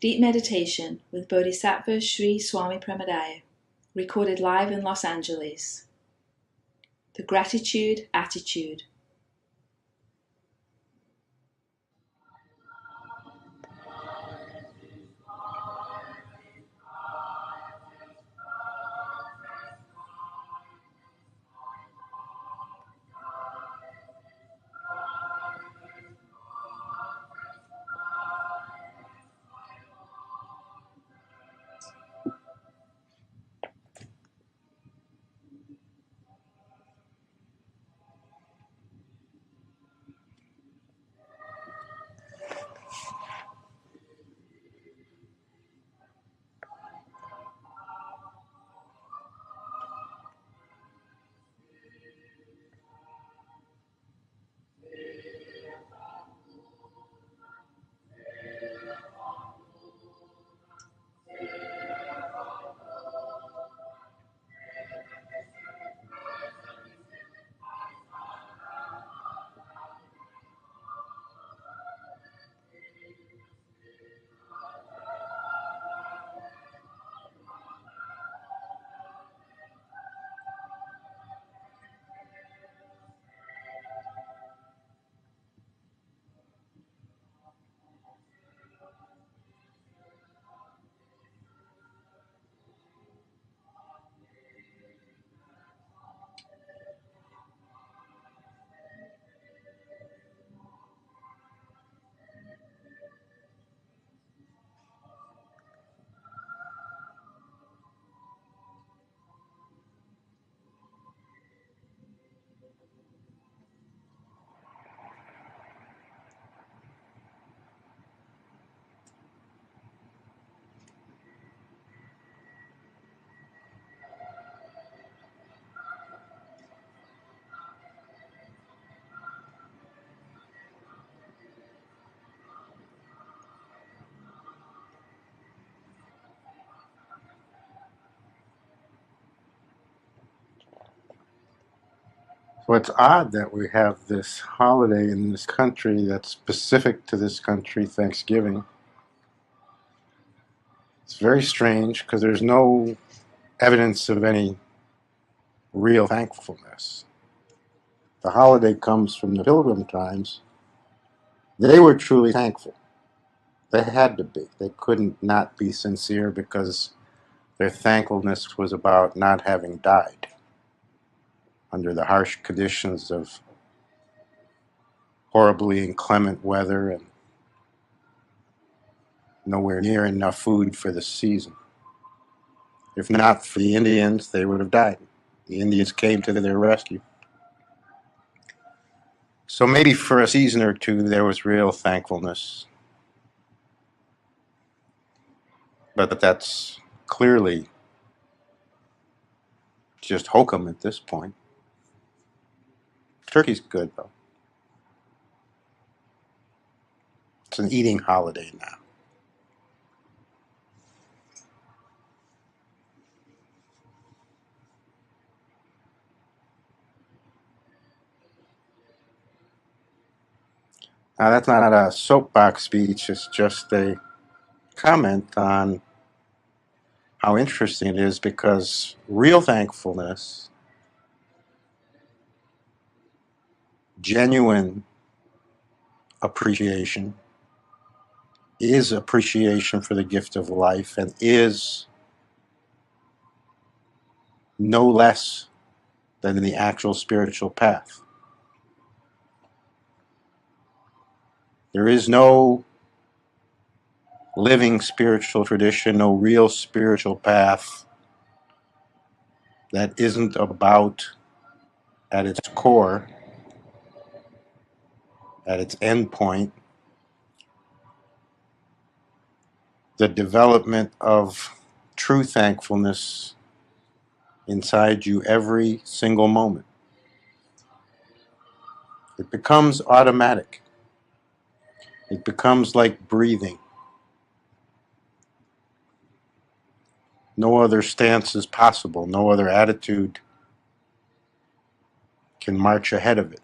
Deep Meditation with Bodhisattva Sri Swami Premodaya, recorded live in Los Angeles. The Gratitude Attitude. So it's odd that we have this holiday in this country that's specific to this country, Thanksgiving. It's very strange because there's no evidence of any real thankfulness. The holiday comes from the Pilgrim times. They were truly thankful. They had to be. They couldn't not be sincere because their thankfulness was about not having died under the harsh conditions of horribly inclement weather and nowhere near enough food for the season. If not for the Indians, they would have died. The Indians came to their rescue. So maybe for a season or two there was real thankfulness. But that's clearly just hokum at this point. Turkey's good, though. It's an eating holiday now. Now, that's not a soapbox speech, it's just a comment on how interesting it is because real thankfulness, genuine appreciation, is appreciation for the gift of life and is no less than the actual spiritual path. There is no living spiritual tradition, no real spiritual path that isn't about, at its core, at its end point, the development of true thankfulness inside you every single moment. It becomes automatic. It becomes like breathing. No other stance is possible. No other attitude can march ahead of it.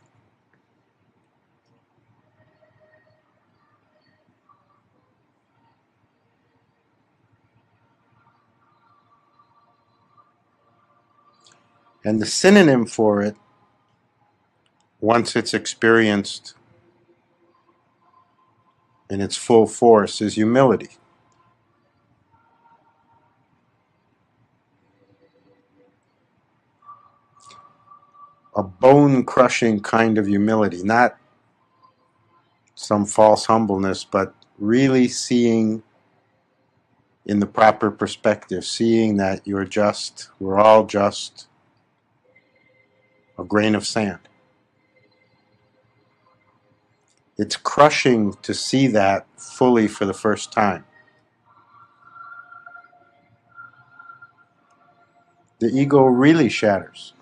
And the synonym for it, once it's experienced in its full force, is humility. A bone-crushing kind of humility, not some false humbleness, but really seeing in the proper perspective, seeing that we're all just a grain of sand. It's crushing to see that fully for the first time. The ego really shatters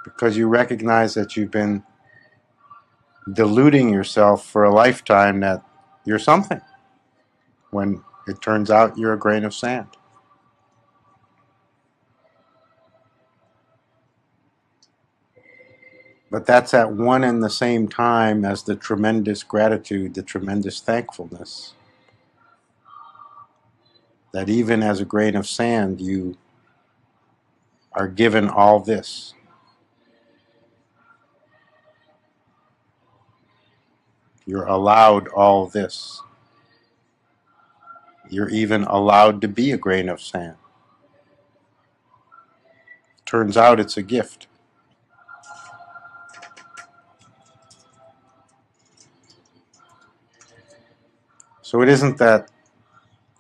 because you recognize that you've been deluding yourself for a lifetime that you're something, when it turns out you're a grain of sand. But that's at one and the same time as the tremendous gratitude, the tremendous thankfulness, that even as a grain of sand, you are given all this. You're allowed all this. You're even allowed to be a grain of sand. Turns out it's a gift. So it isn't that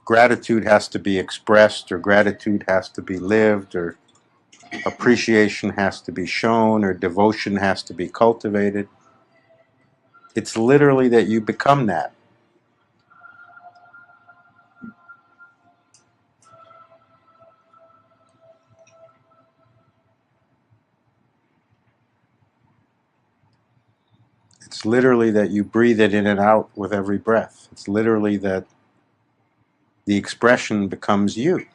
gratitude has to be expressed, or gratitude has to be lived, or appreciation has to be shown, or devotion has to be cultivated. It's literally that you become that. It's literally that you breathe it in and out with every breath. It's literally that the expression becomes you.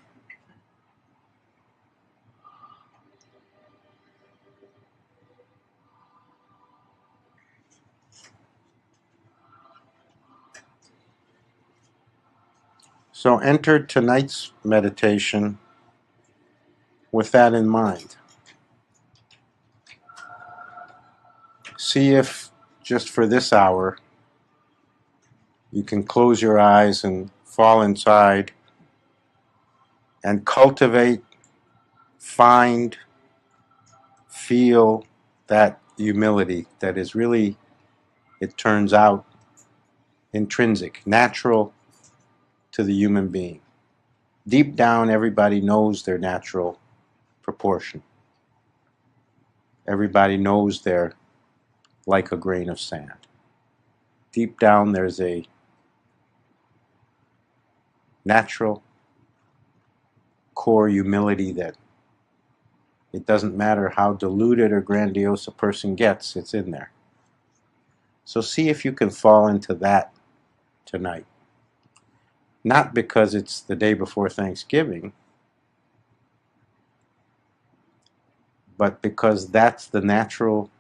So enter tonight's meditation with that in mind. See if, just for this hour, you can close your eyes and fall inside and cultivate, find, feel that humility that is really, it turns out, intrinsic, natural to the human being. Deep down, everybody knows their natural proportion. Everybody knows they're like a grain of sand. Deep down, there's a natural core humility that it doesn't matter how deluded or grandiose a person gets, it's in there. So see if you can fall into that tonight. Not because it's the day before Thanksgiving, but because that's the natural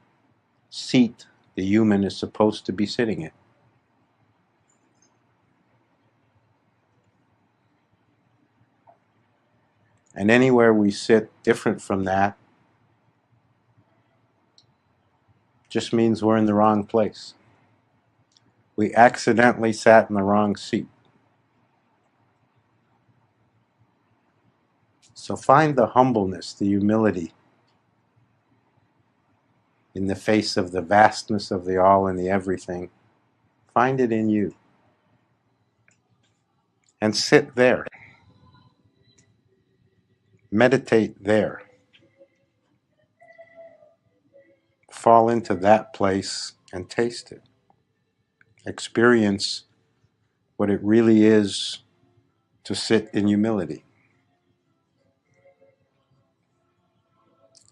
seat the human is supposed to be sitting in. And anywhere we sit different from that just means we're in the wrong place. We accidentally sat in the wrong seat. So find the humbleness, the humility in the face of the vastness of the all and the everything. Find it in you. And sit there. Meditate there. Fall into that place and taste it. Experience what it really is to sit in humility.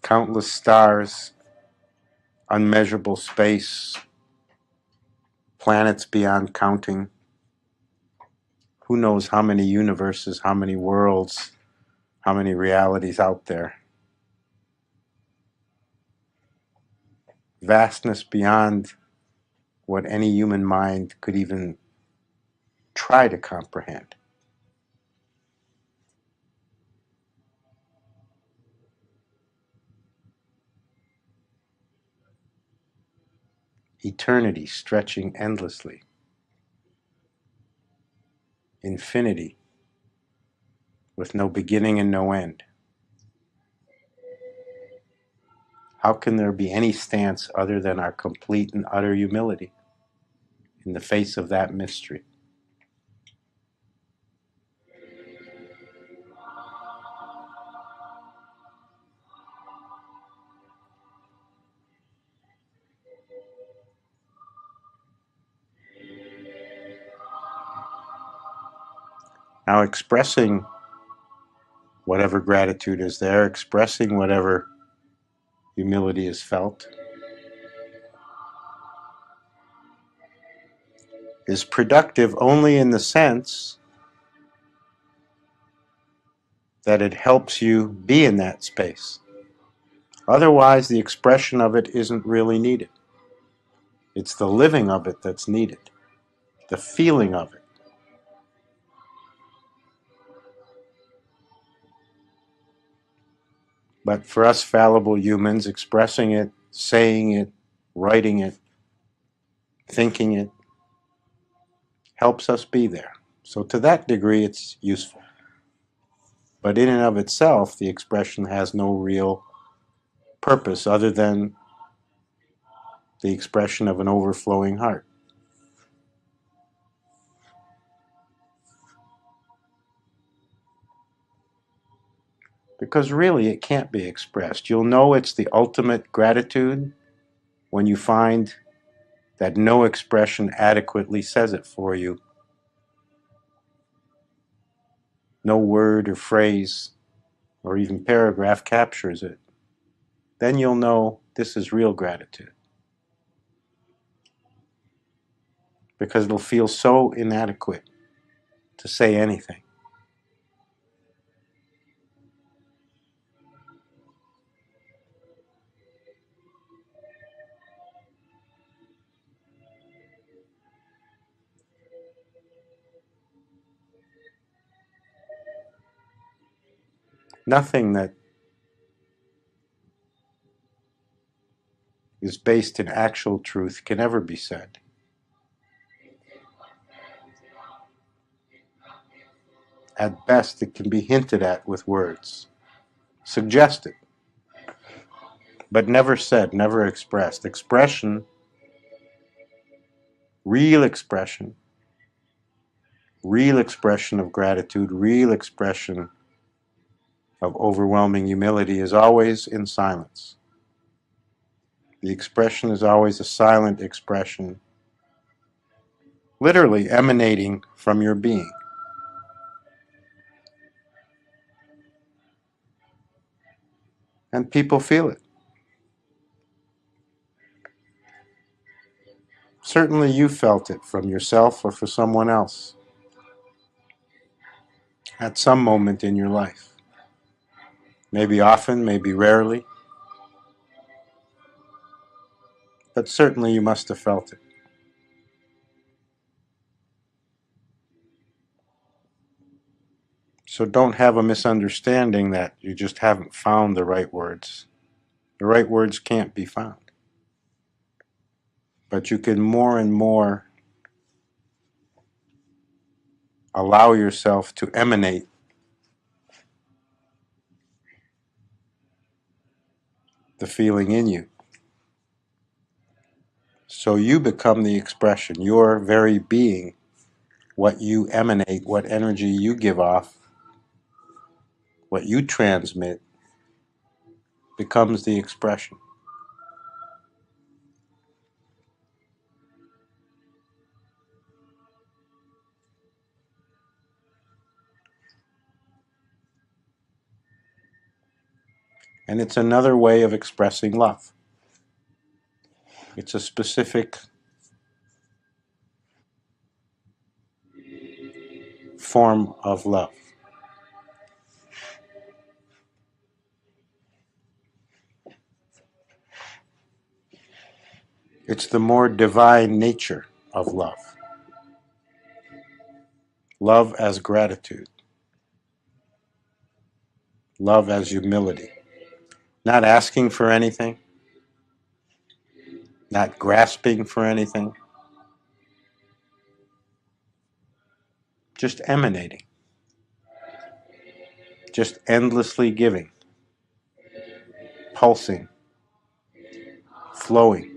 Countless stars, unmeasurable space, planets beyond counting. Who knows how many universes, how many worlds, how many realities out there. Vastness beyond what any human mind could even try to comprehend. eternity stretching endlessly, infinity with no beginning and no end. How can there be any stance other than our complete and utter humility in the face of that mystery? Now, expressing whatever gratitude is there, expressing whatever humility is felt, is productive only in the sense that it helps you be in that space. Otherwise, the expression of it isn't really needed. It's the living of it that's needed, the feeling of it. But for us fallible humans, expressing it, saying it, writing it, thinking it, helps us be there. So to that degree, it's useful. But in and of itself, the expression has no real purpose other than the expression of an overflowing heart. Because really, it can't be expressed. You'll know it's the ultimate gratitude when you find that no expression adequately says it for you. No word or phrase or even paragraph captures it. Then you'll know this is real gratitude. Because it'll feel so inadequate to say anything. Nothing that is based in actual truth can ever be said. At best, it can be hinted at with words, suggested, but never said, never expressed. Expression, real expression of gratitude, real expression of overwhelming humility is always in silence. The expression is always a silent expression, literally emanating from your being. And people feel it. Certainly you felt it from yourself or for someone else at some moment in your life. Maybe often, maybe rarely, but certainly you must have felt it. So don't have a misunderstanding that you just haven't found the right words. The right words can't be found. But you can more and more allow yourself to emanate the feeling in you. So you become the expression, your very being, what you emanate, what energy you give off, what you transmit, becomes the expression. And it's another way of expressing love. It's a specific form of love. It's the more divine nature of love. Love as gratitude. Love as humility. Not asking for anything. not grasping for anything, just emanating, just endlessly giving, pulsing, flowing.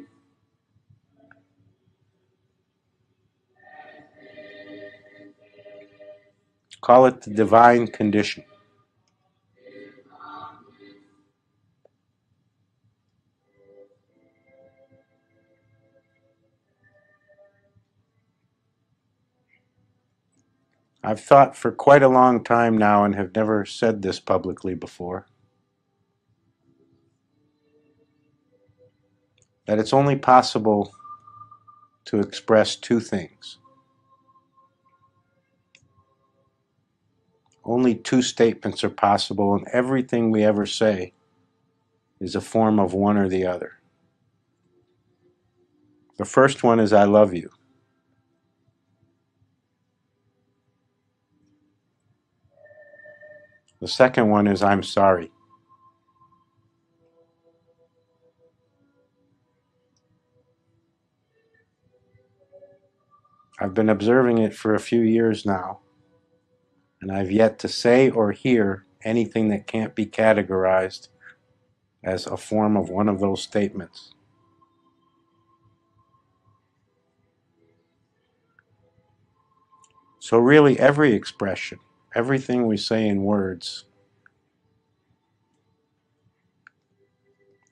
Call it the divine condition. I've thought for quite a long time now, and have never said this publicly before, that it's only possible to express two things. Only two statements are possible, and everything we ever say is a form of one or the other. The first one is I love you. The second one is I'm sorry. I've been observing it for a few years now, and I've yet to say or hear anything that can't be categorized as a form of one of those statements. So really every expression, everything we say in words,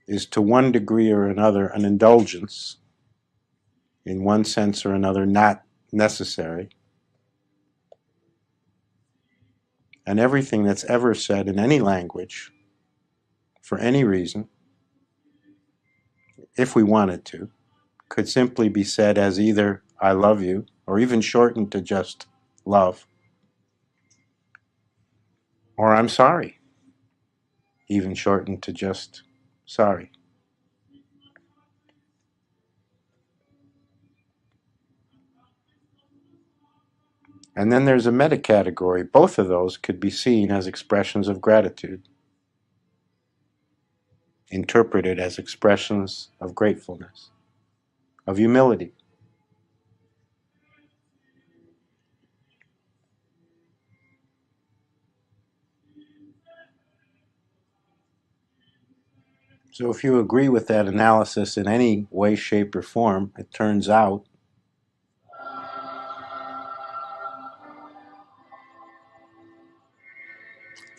is to one degree or another an indulgence, in one sense or another not necessary. And everything that's ever said in any language, for any reason, if we wanted to, could simply be said as either I love you, or even shortened to just love, or I'm sorry, even shortened to just sorry. And then there's a meta-category. Both of those could be seen as expressions of gratitude, interpreted as expressions of gratefulness, of humility. So if you agree with that analysis in any way, shape, or form, it turns out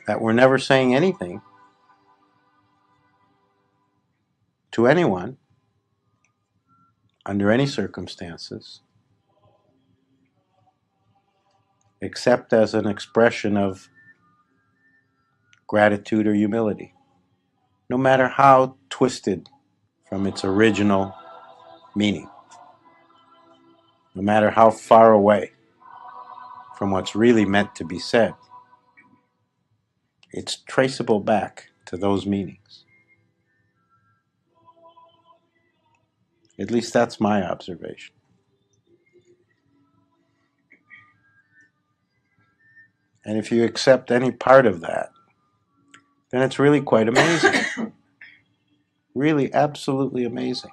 that we're never saying anything to anyone under any circumstances except as an expression of gratitude or humility, no matter how twisted from its original meaning, no matter how far away from what's really meant to be said. It's traceable back to those meanings. At least that's my observation. And if you accept any part of that, then it's really quite amazing. Really, absolutely amazing.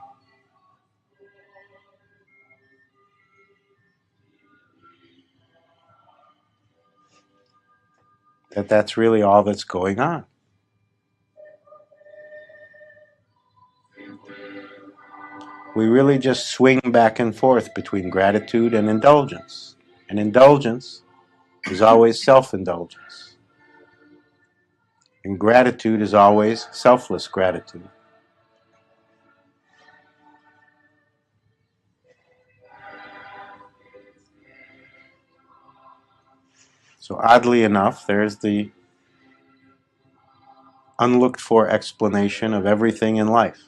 That that's really all that's going on. We really just swing back and forth between gratitude and indulgence. And indulgence is always self-indulgence. And gratitude is always selfless gratitude. So oddly enough, there's the unlooked for explanation of everything in life.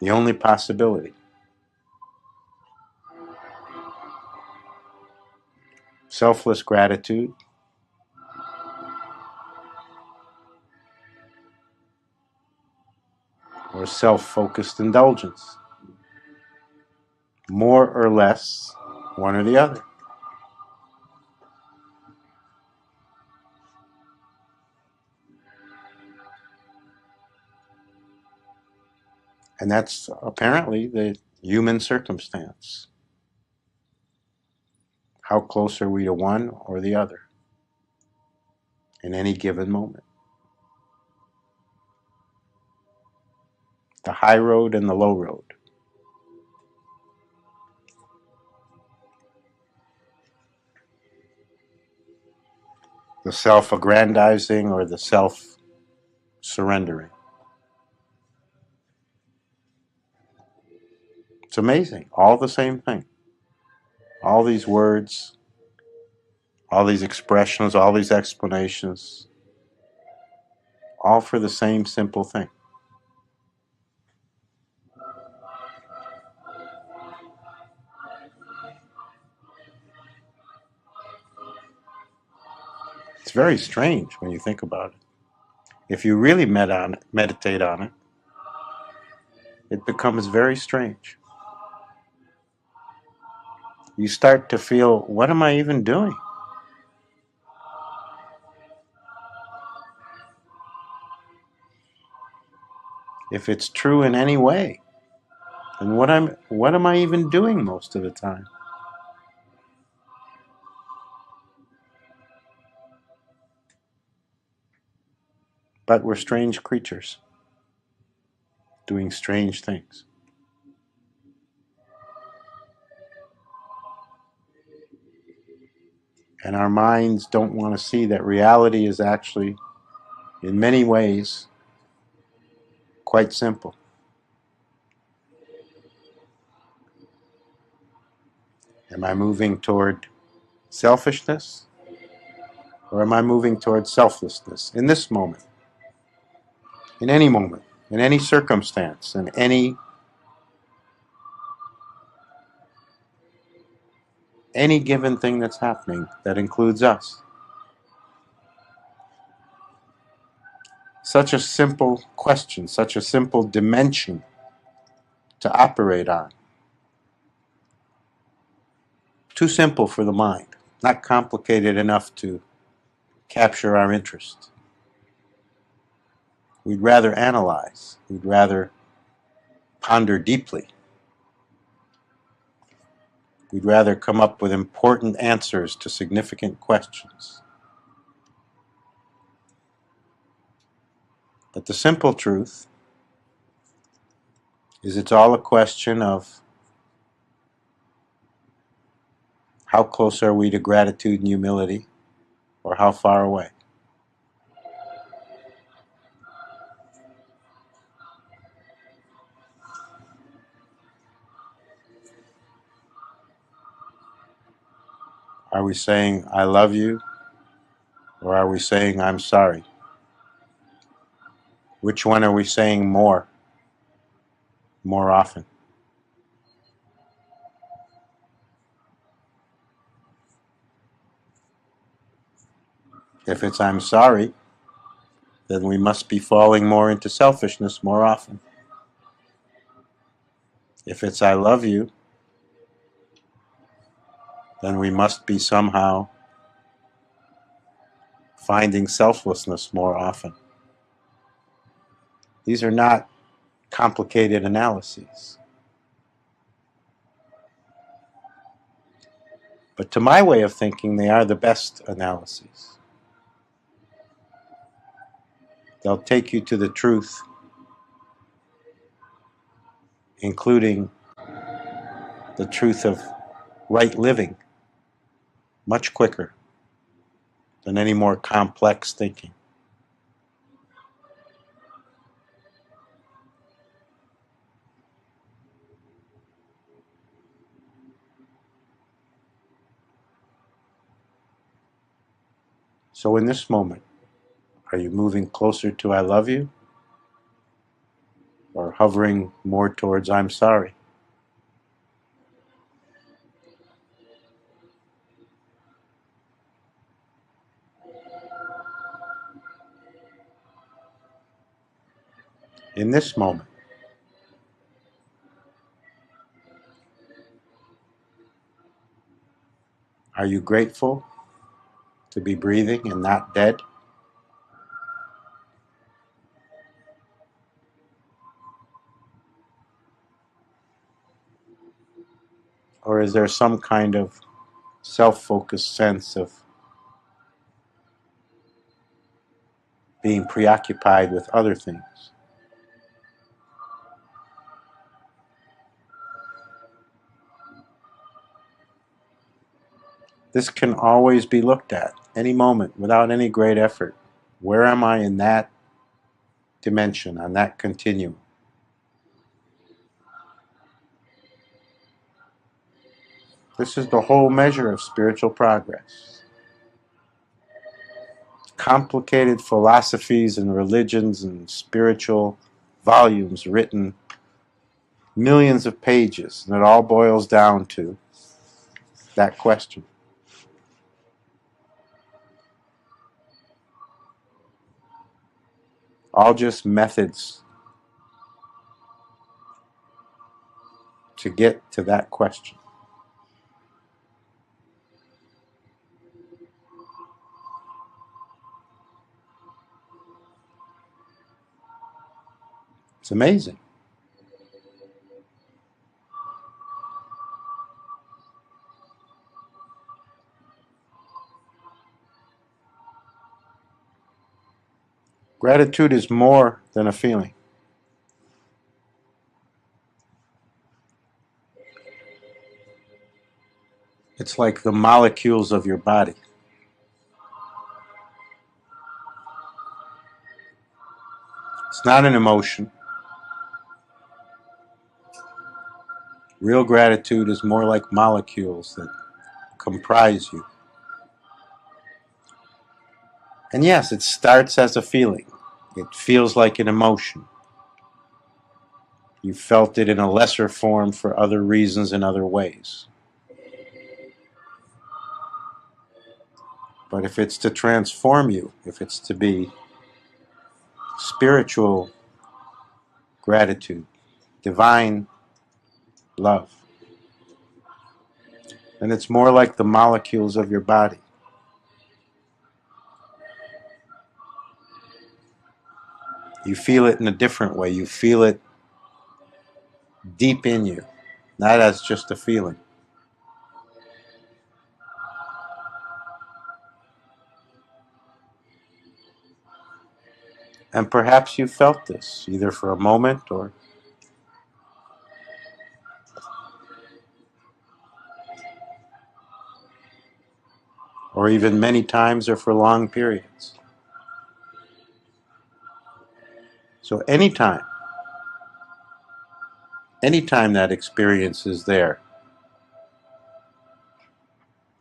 The only possibility. Selfless gratitude or self-focused indulgence. More or less, one or the other. And that's apparently the human circumstance. How close are we to one or the other in any given moment? The high road and the low road. The self-aggrandizing or the self-surrendering. It's amazing. All the same thing. All these words, all these expressions, all these explanations, all for the same simple thing. It's very strange when you think about it. If you really meditate on it, it becomes very strange. You start to feel, what am I even doing? If it's true in any way, then what am I even doing most of the time? But we're strange creatures, doing strange things. And our minds don't want to see that reality is actually, in many ways, quite simple. Am I moving toward selfishness? Or am I moving toward selflessness in this moment? In any moment, in any circumstance, in any given thing that's happening that includes us. Such a simple question, such a simple dimension to operate on. Too simple for the mind, not complicated enough to capture our interest. We'd rather analyze, we'd rather ponder deeply. We'd rather come up with important answers to significant questions. But the simple truth is it's all a question of how close are we to gratitude and humility, or how far away? Are we saying, I love you, or are we saying, I'm sorry? Which one are we saying more often? If it's I'm sorry, then we must be falling more into selfishness more often. If it's I love you, then we must be somehow finding selflessness more often. These are not complicated analyses. But to my way of thinking, they are the best analyses. They'll take you to the truth, including the truth of right living, much quicker than any more complex thinking. So in this moment, are you moving closer to I love you, or hovering more towards I'm sorry? In this moment, are you grateful to be breathing and not dead? or is there some kind of self-focused sense of being preoccupied with other things? This can always be looked at, any moment, without any great effort. Where am I in that dimension, on that continuum? This is the whole measure of spiritual progress. Complicated philosophies and religions and spiritual volumes written, millions of pages, and it all boils down to that question. All just methods to get to that question. It's amazing. Gratitude is more than a feeling. It's like the molecules of your body. It's not an emotion. Real gratitude is more like molecules that comprise you. And yes, it starts as a feeling. It feels like an emotion. You felt it in a lesser form for other reasons in other ways. But if it's to transform you, if it's to be spiritual gratitude, divine love, then it's more like the molecules of your body. You feel it in a different way. You feel it deep in you, not as just a feeling. And perhaps you felt this, either for a moment or even many times or for long periods. So anytime that experience is there,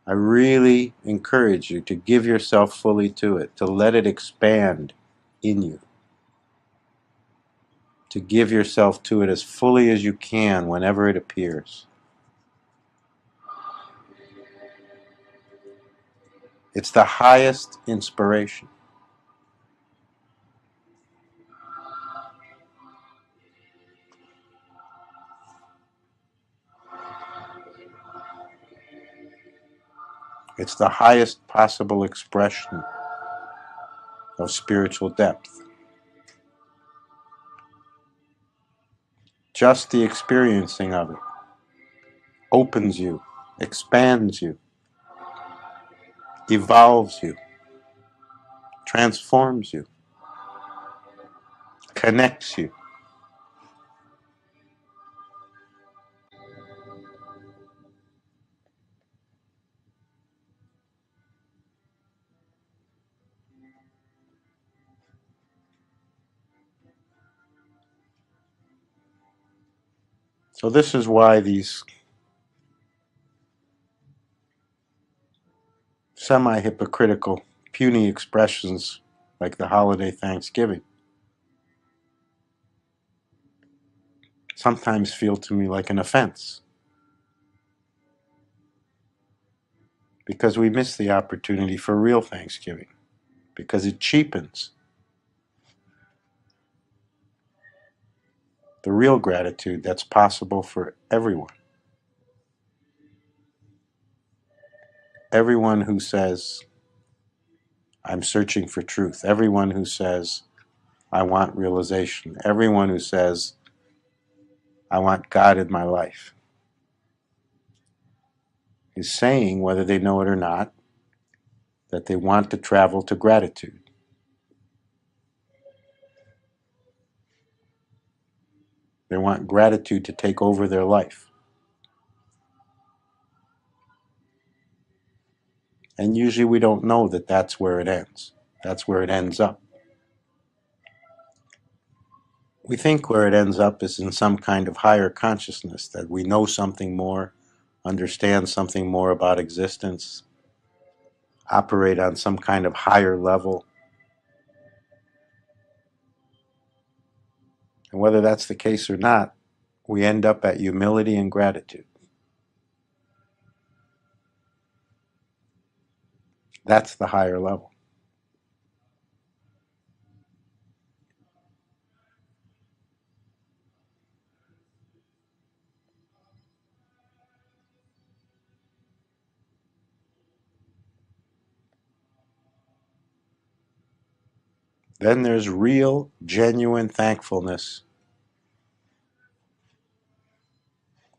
I really encourage you to give yourself fully to it, to let it expand in you, to give yourself to it as fully as you can whenever it appears. It's the highest inspiration. It's the highest possible expression of spiritual depth. Just the experiencing of it opens you, expands you, evolves you, transforms you, connects you. So this is why these semi-hypocritical, puny expressions like the holiday Thanksgiving sometimes feel to me like an offense, because we miss the opportunity for real Thanksgiving, because it cheapens the real gratitude that's possible for everyone. Everyone who says, I'm searching for truth. Everyone who says, I want realization. Everyone who says, I want God in my life. is saying, whether they know it or not, that they want to travel to gratitude. They want gratitude to take over their life. And usually we don't know that that's where it ends. That's where it ends up. We think where it ends up is in some kind of higher consciousness, that we know something more, understand something more about existence, operate on some kind of higher level. And whether that's the case or not, we end up at humility and gratitude. That's the higher level. Then there's real, genuine thankfulness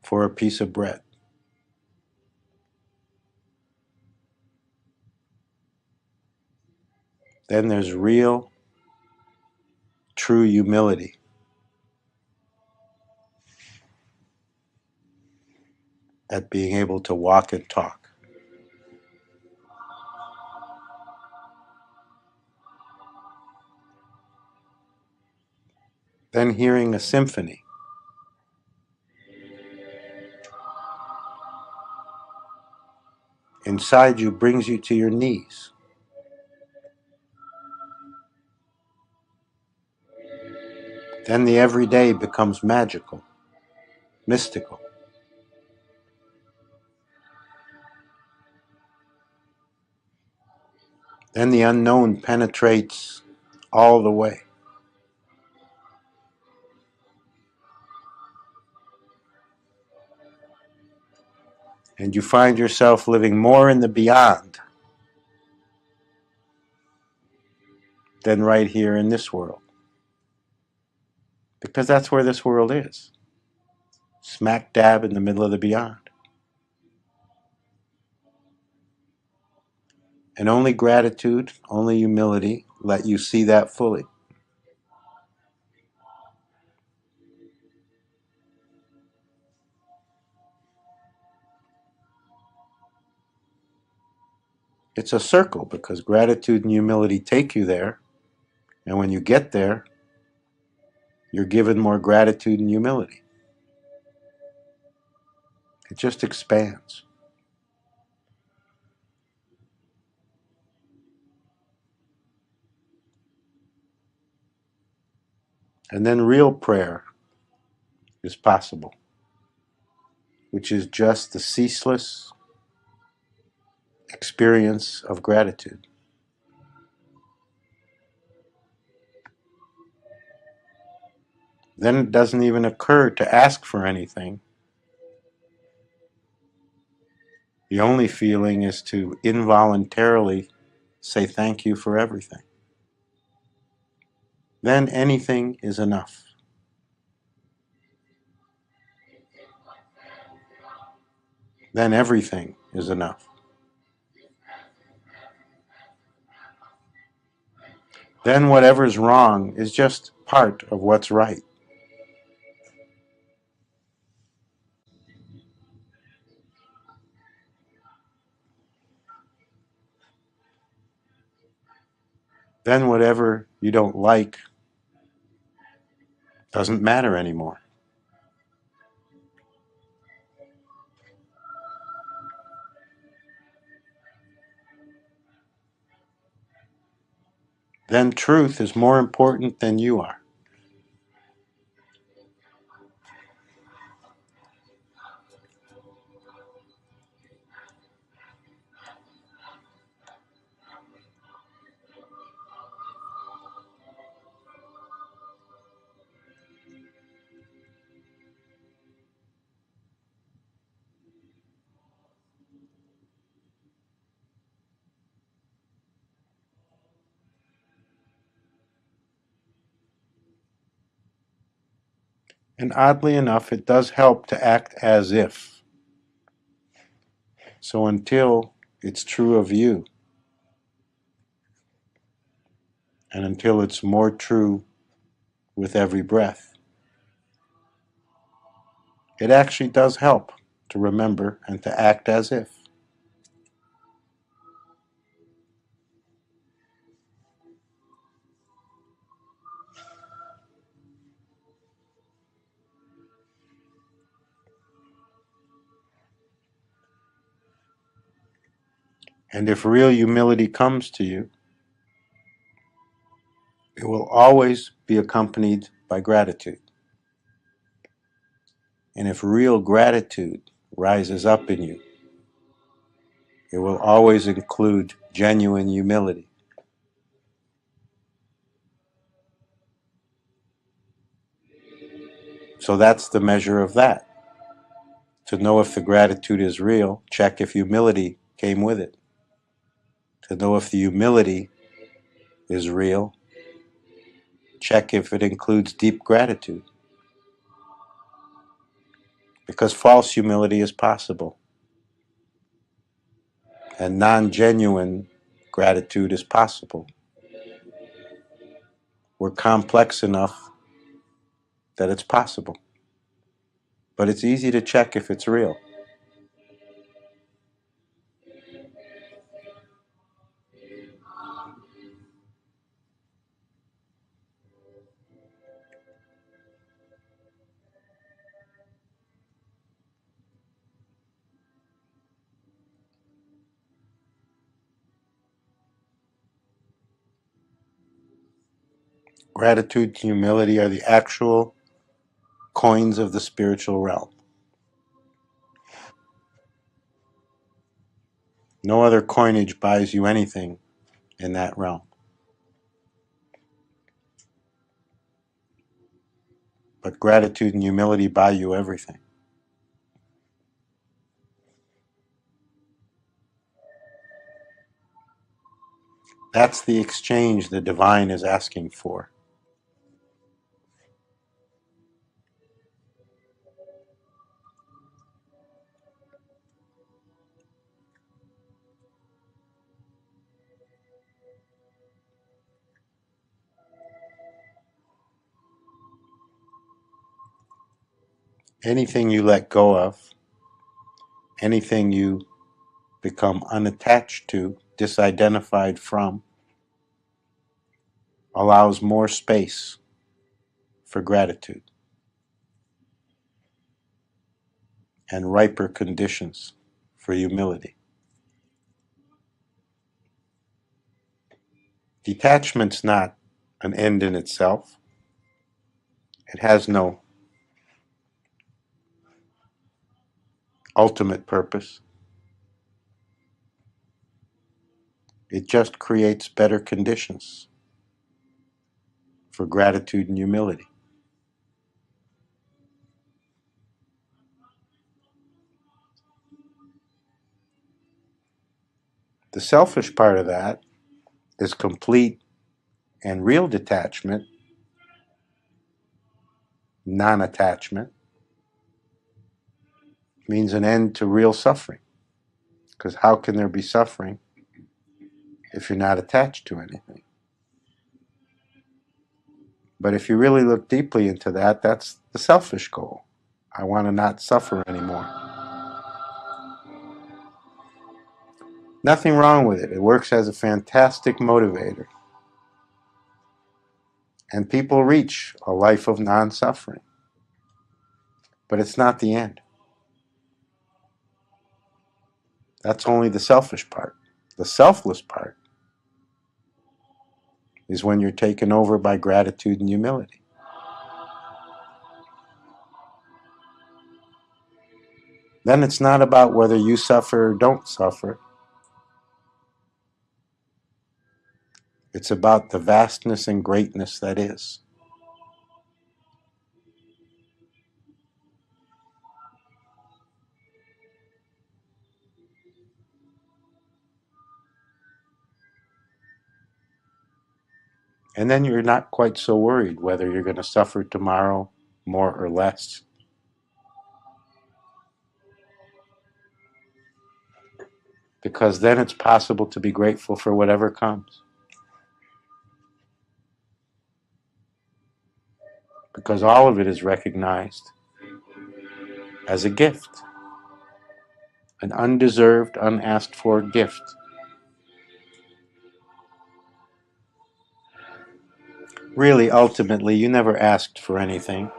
for a piece of bread. Then there's real, true humility at being able to walk and talk. Then hearing a symphony inside you brings you to your knees. Then the everyday becomes magical, mystical. Then the unknown penetrates all the way. And you find yourself living more in the beyond than right here in this world. Because that's where this world is. Smack dab in the middle of the beyond. And only gratitude, only humility let you see that fully. It's a circle because gratitude and humility take you there. And when you get there, you're given more gratitude and humility. It just expands. And then real prayer is possible, which is just the ceaseless experience of gratitude. Then it doesn't even occur to ask for anything. The only feeling is to involuntarily say thank you for everything. Then anything is enough. Then everything is enough. Then whatever's wrong is just part of what's right. Then whatever you don't like doesn't matter anymore. Then truth is more important than you are. And oddly enough, it does help to act as if. So until it's true of you, and until it's more true with every breath, it actually does help to remember and to act as if. And if real humility comes to you, it will always be accompanied by gratitude. And if real gratitude rises up in you, it will always include genuine humility. So that's the measure of that. To know if the gratitude is real, check if humility came with it. To know if the humility is real, check if it includes deep gratitude. Because false humility is possible, and non-genuine gratitude is possible. We're complex enough that it's possible. But it's easy to check if it's real. Gratitude and humility are the actual coins of the spiritual realm. No other coinage buys you anything in that realm. But gratitude and humility buy you everything. That's the exchange the divine is asking for. Anything you let go of, anything you become unattached to, disidentified from, allows more space for gratitude and riper conditions for humility. Detachment's not an end in itself. It has no ultimate purpose. It just creates better conditions for gratitude and humility. The selfish part of that is complete and real detachment, non-attachment, means an end to real suffering. Because how can there be suffering if you're not attached to anything? But if you really look deeply into that, that's the selfish goal. I want to not suffer anymore. Nothing wrong with it. It works as a fantastic motivator. And people reach a life of non-suffering. But it's not the end. That's only the selfish part. The selfless part is when you're taken over by gratitude and humility. Then it's not about whether you suffer or don't suffer. It's about the vastness and greatness that is. And then you're not quite so worried whether you're going to suffer tomorrow more or less. because then it's possible to be grateful for whatever comes. Because all of it is recognized as a gift, an undeserved, unasked for gift. Really, ultimately, you never asked for anything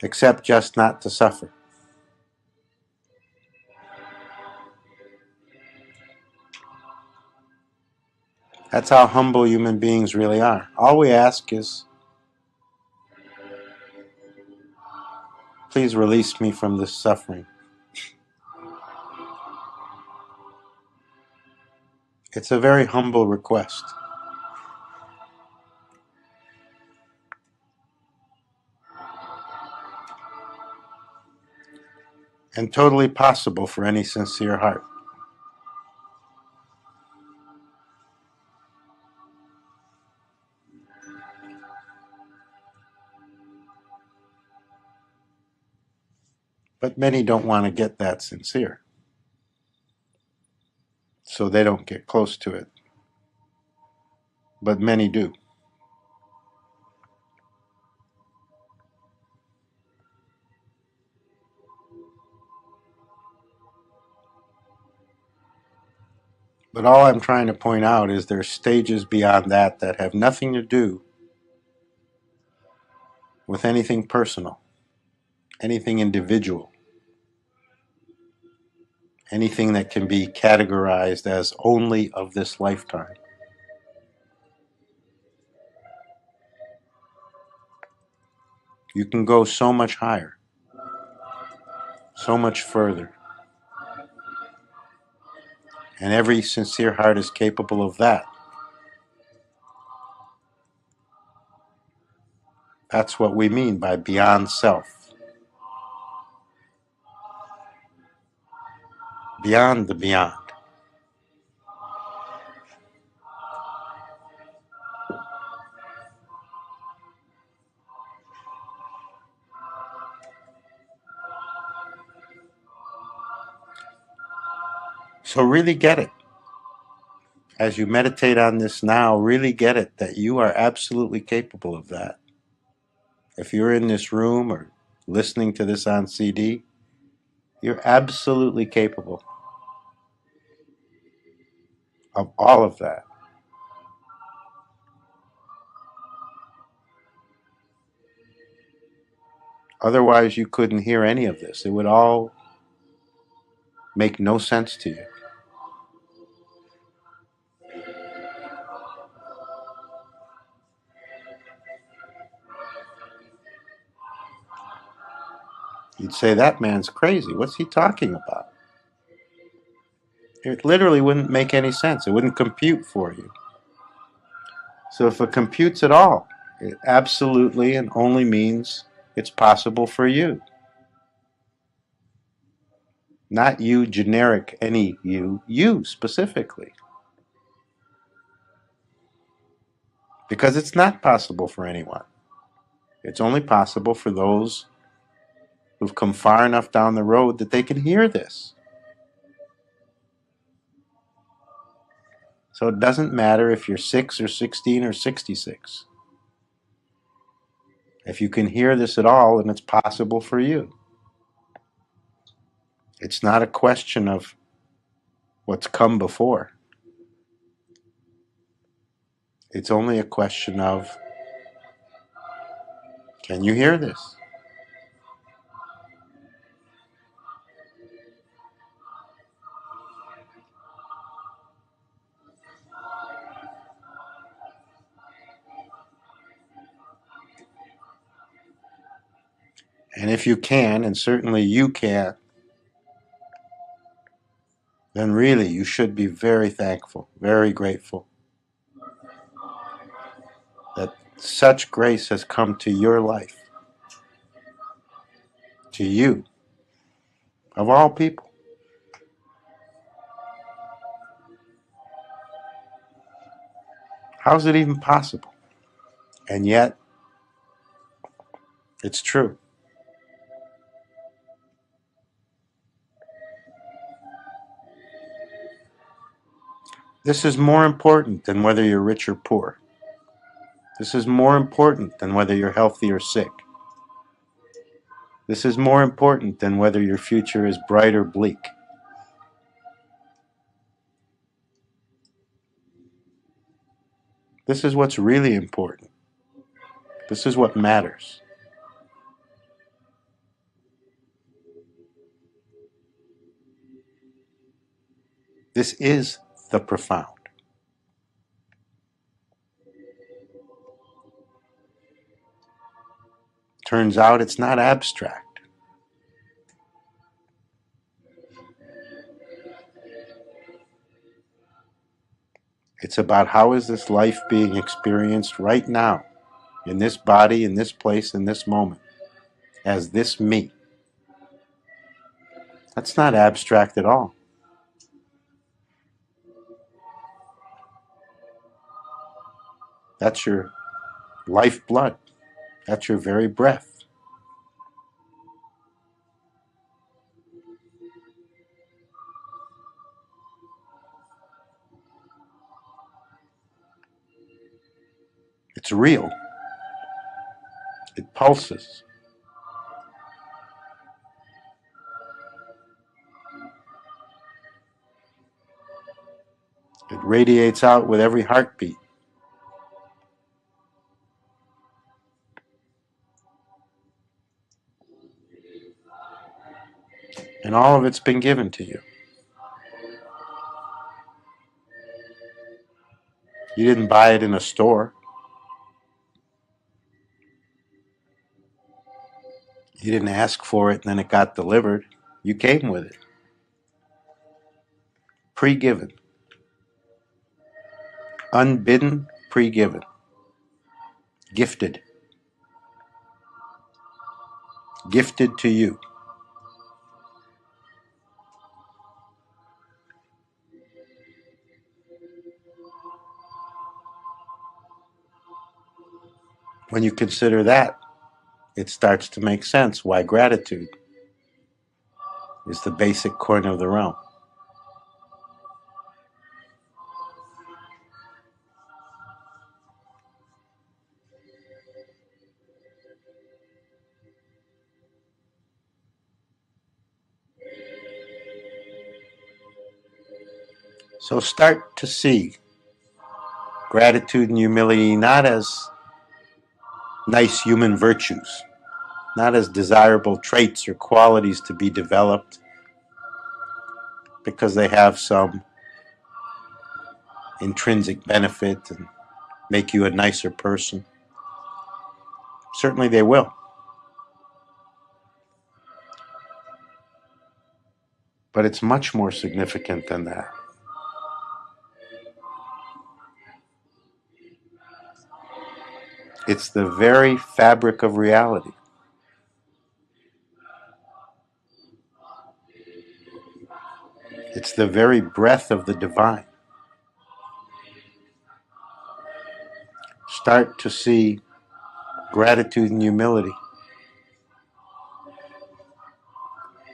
except just not to suffer. That's how humble human beings really are. All we ask is, please release me from this suffering. It's a very humble request. And totally possible for any sincere heart. But many don't want to get that sincere, so they don't get close to it. But many do. But all I'm trying to point out is there's stages beyond that that have nothing to do with anything personal, anything individual, anything that can be categorized as only of this lifetime. You can go so much higher, so much further. And every sincere heart is capable of that. That's what we mean by beyond self. Beyond the beyond. So really get it. As you meditate on this now, really get it that you are absolutely capable of that. If you're in this room or listening to this on CD, you're absolutely capable of all of that. Otherwise, you couldn't hear any of this. It would all make no sense to you. You'd say, that man's crazy. What's he talking about? It literally wouldn't make any sense. It wouldn't compute for you. So if it computes at all, it absolutely and only means it's possible for you. Not you generic, any you specifically. Because it's not possible for anyone. It's only possible for those who've come far enough down the road that they can hear this. So it doesn't matter if you're 6 or 16 or 66. If you can hear this at all, then it's possible for you. It's not a question of what's come before. It's only a question of, can you hear this? And if you can, and certainly you can, then really you should be very thankful, very grateful that such grace has come to your life, to you, of all people. How is it even possible? And yet, it's true. This is more important than whether you're rich or poor. This is more important than whether you're healthy or sick. This is more important than whether your future is bright or bleak. This is what's really important. This is what matters. This is the profound. Turns out it's not abstract. It's about how is this life being experienced right now, in this body, in this place, in this moment, as this me. That's not abstract at all. That's your lifeblood. That's your very breath. It's real. It pulses. It radiates out with every heartbeat. And all of it's been given to you. You didn't buy it in a store. You didn't ask for it and then it got delivered. You came with it. Pre-given. Unbidden, pre-given. Gifted. Gifted to you. When you consider that, it starts to make sense why gratitude is the basic coin of the realm. So start to see gratitude and humility not as nice human virtues, not as desirable traits or qualities to be developed because they have some intrinsic benefit and make you a nicer person. Certainly they will. But it's much more significant than that. It's the very fabric of reality. It's the very breath of the divine. Start to see gratitude and humility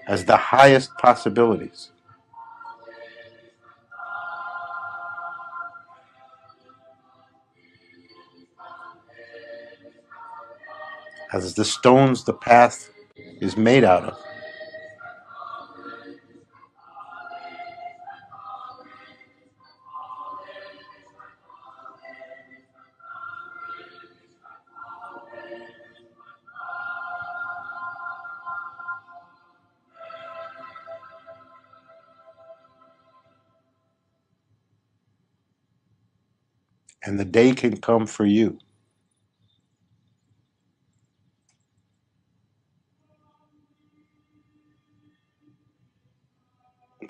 as the highest possibilities. As the stones the path is made out of. And the day can come for you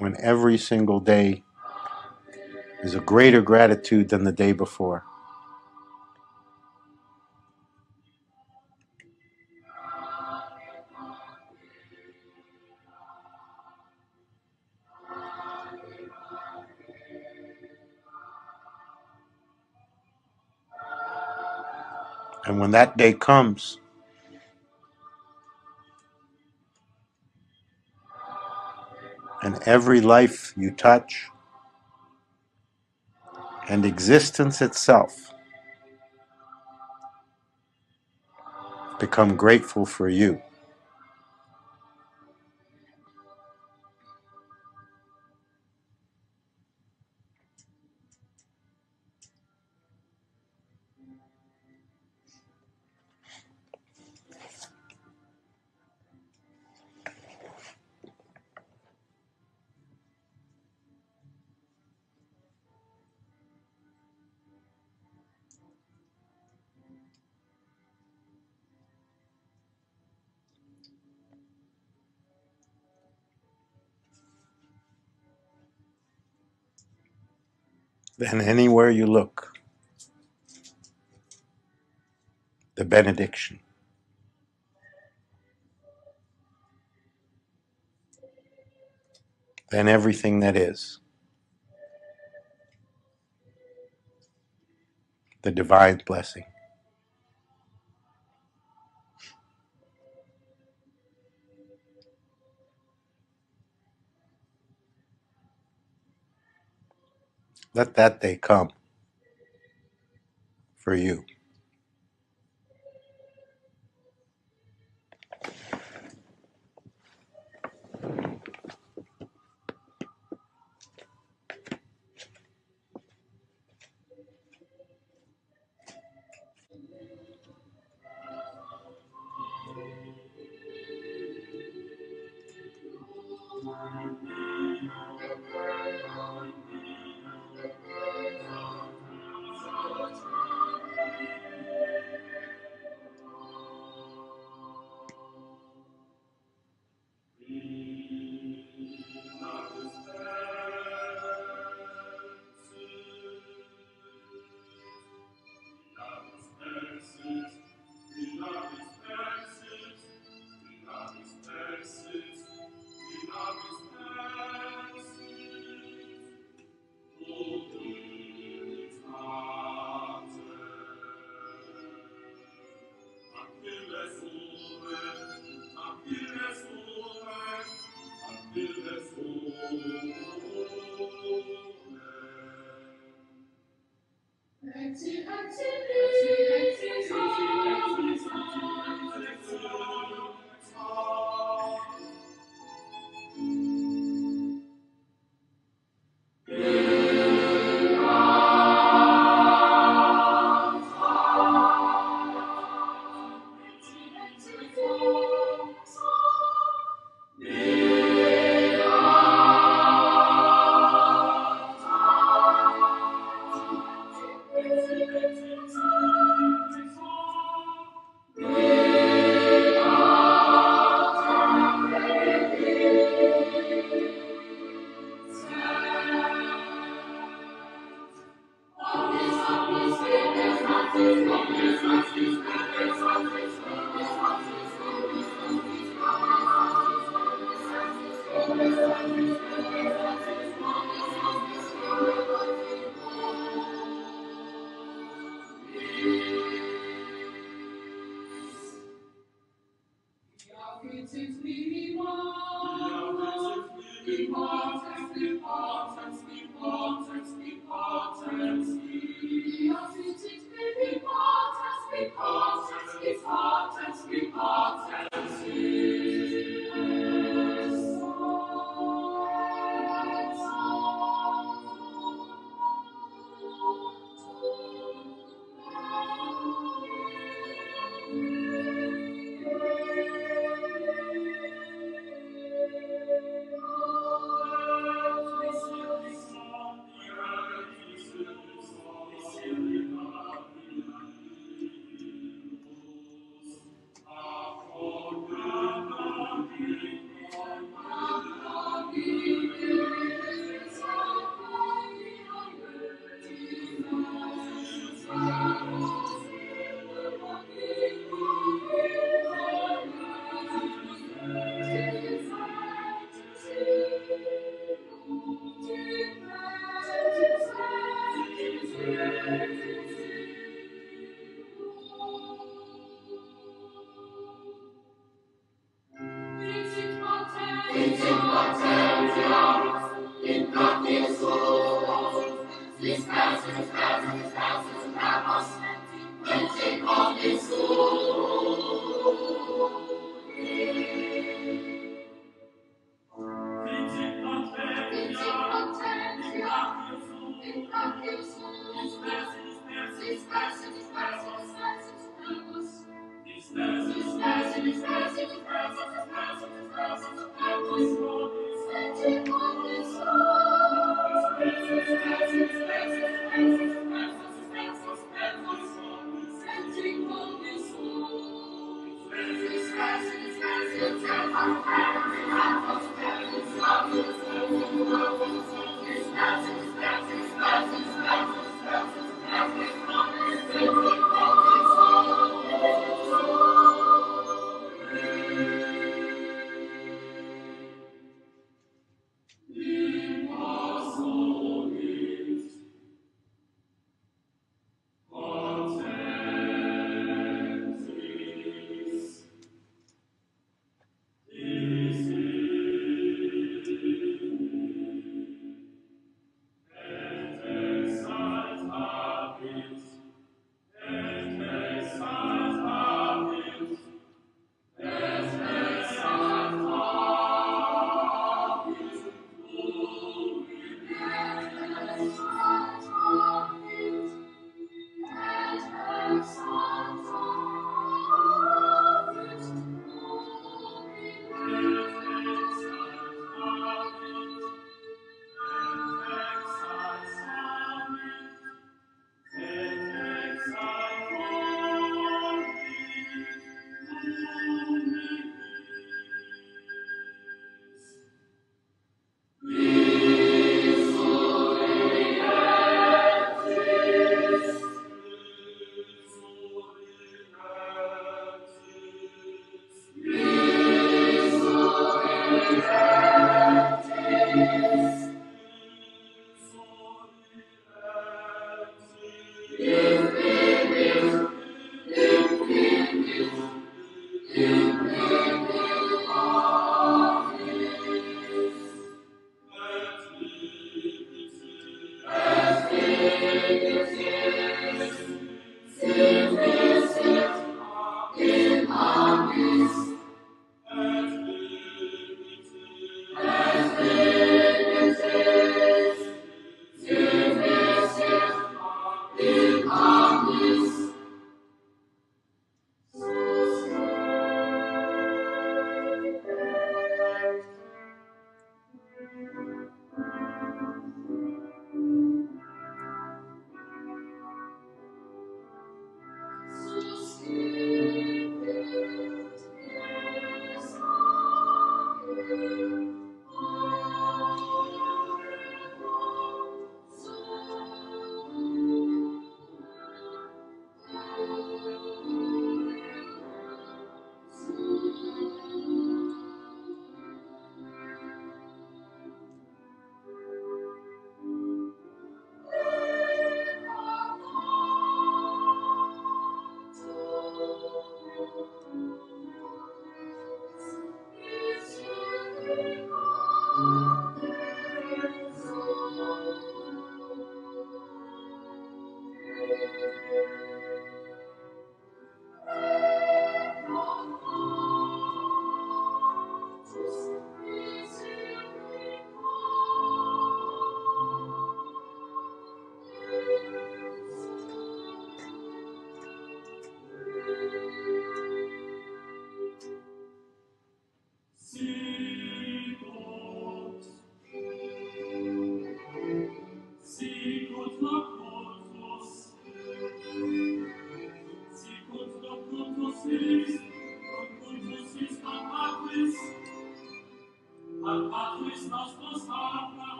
when every single day is a greater gratitude than the day before. And when that day comes, and every life you touch and existence itself become grateful for you. Then anywhere you look, the benediction. Then everything that is, the divine blessing. Let that day come for you.